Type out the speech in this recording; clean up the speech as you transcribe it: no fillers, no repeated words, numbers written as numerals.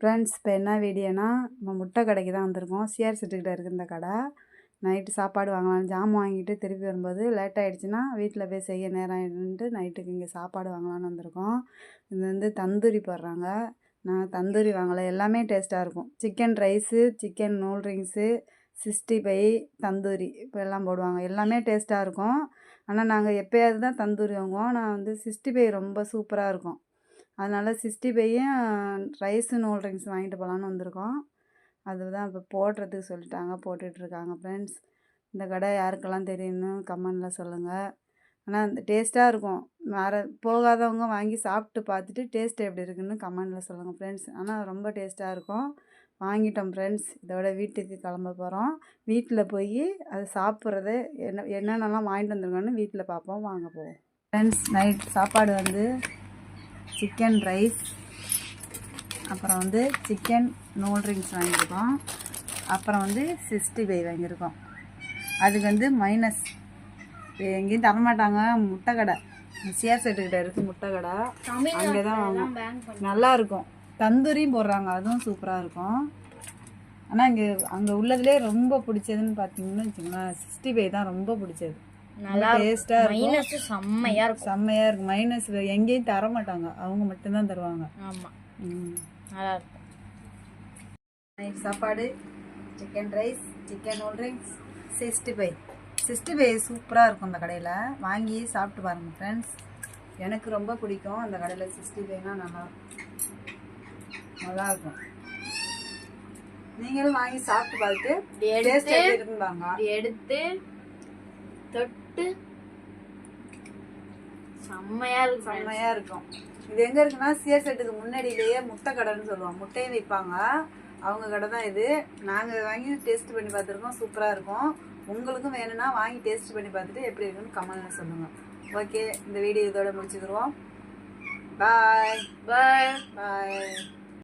Friends, இப்போ என்ன வீடியோனா, நம்ம முட்டை கடைக்கு தான் வந்திருக்கோம். சிஆர் செட்டுக்கிட்ட இருக்குது இந்த கடை. நைட்டு சாப்பாடு வாங்கலாம்னு ஜாமான் வாங்கிட்டு திருப்பி வரும்போது லேட் ஆகிடுச்சின்னா வீட்டில் போய் செய்ய நேரம் ஆகிடுன்ட்டு நைட்டுக்கு இங்கே சாப்பாடு வாங்கலான்னு வந்திருக்கோம். இது வந்து தந்தூரி போடுறாங்க. நான் தந்தூரி வாங்கலை, எல்லாமே டேஸ்ட்டாக இருக்கும். சிக்கன் ரைஸு, சிக்கன் நூல்ரிங்ஸு, 65 தந்தூரி இப்போ எல்லாம் போடுவாங்க. எல்லாமே டேஸ்ட்டாக இருக்கும். ஆனால் நாங்கள் எப்போயாவது தான் தந்தூரி வாங்குவோம். நான் வந்து 65 ரொம்ப சூப்பராக இருக்கும். அதனால் 65யும் ரைஸு நூல்ரிங்ஸ் வாங்கிட்டு போகலான்னு வந்திருக்கோம். அதுதான் இப்போ போடுறதுக்கு சொல்லிட்டாங்க, போட்டுட்ருக்காங்க ஃப்ரெண்ட்ஸ். இந்த கடை யாருக்கெல்லாம் தெரியும்னு கமெண்டில் சொல்லுங்கள். ஆனால் அந்த டேஸ்ட்டாக இருக்கும். வேறு போகாதவங்க வாங்கி சாப்பிட்டு பார்த்துட்டு டேஸ்ட் எப்படி இருக்குன்னு கமெண்டில் சொல்லுங்கள் ஃப்ரெண்ட்ஸ். ஆனால் ரொம்ப டேஸ்ட்டாக இருக்கும். வாங்கிட்டோம் ஃப்ரெண்ட்ஸ். இதோட வீட்டுக்கு கிளம்ப போகிறோம். வீட்டில் போய் அது சாப்பிட்றது என்னென்னலாம் வாங்கிட்டு வந்துருக்கோன்னு வீட்டில் பார்ப்போம். வாங்க போவோம் ஃப்ரெண்ட்ஸ். நைட் சாப்பாடு வந்து சிக்கன் ரைஸ், அப்புறம் வந்து சிக்கன் நூல்ரிங்ஸ் வாங்கியிருக்கோம். அப்புறம் வந்து 65 வாங்கியிருக்கோம். அதுக்கு வந்து மைனஸ் எங்கேயும் தரமாட்டாங்க. முட்டை கடை சிஆர் செட்டுக்கிட்ட இருக்குது முட்டை கடை, அங்கே தான் வாங்குவோம். நல்லாயிருக்கும். தந்தூரியும் போடுறாங்க, அதுவும் சூப்பராக இருக்கும். ஆனால் இங்கே அங்கே உள்ளதுலேயே ரொம்ப பிடிச்சதுன்னு பார்த்தீங்கன்னு வச்சுக்கோங்களேன், 65 தான் ரொம்ப பிடிச்சது. நல்லா டேஸ்ட்டாக இருக்கும். செம்மையாக இருக்கும். செம்மையாக இருக்கும். மைனஸ் எங்கேயும் தர மாட்டாங்க, அவங்க மட்டும்தான் தருவாங்க. ஆமாம், நல்லா இருக்கும். நைட் சாப்பாடு சிக்கன் ரைஸ், சிக்கன் நூல்ரிங்ஸ், 65 சூப்பராக இருக்கும். அந்த கடையில் வாங்கி சாப்பிட்டு பாருங்கள் ஃப்ரெண்ட்ஸ். எனக்கு ரொம்ப பிடிக்கும் அந்த கடையில். 65னால் நல்லாயிருக்கும். நீங்களும் வாங்கி சாப்பிட்டு பார்த்துட்டு டேஸ்ட் எப்படி இருக்குன்னு எடுத்து தொட்டு செம்மையாக இருக்கும். இது எங்கே இருக்குன்னா, சிஆர் செட்டுக்கு முன்னாடியிலேயே முட்டை கடைன்னு சொல்லுவாங்க. முட்டையும் விற்பாங்க, அவங்க கடை தான் இது. நாங்கள் வாங்கி டேஸ்ட் பண்ணி பார்த்துருக்கோம், சூப்பராக இருக்கும். உங்களுக்கும் வேணும்னா வாங்கி டேஸ்ட் பண்ணி பார்த்துட்டு எப்படி இருக்குன்னு கமெண்ட்ல சொல்லுங்கள். ஓகே, இந்த வீடியோ இதோட முடிச்சுக்கிறோம். பாய் பாய் பாய்.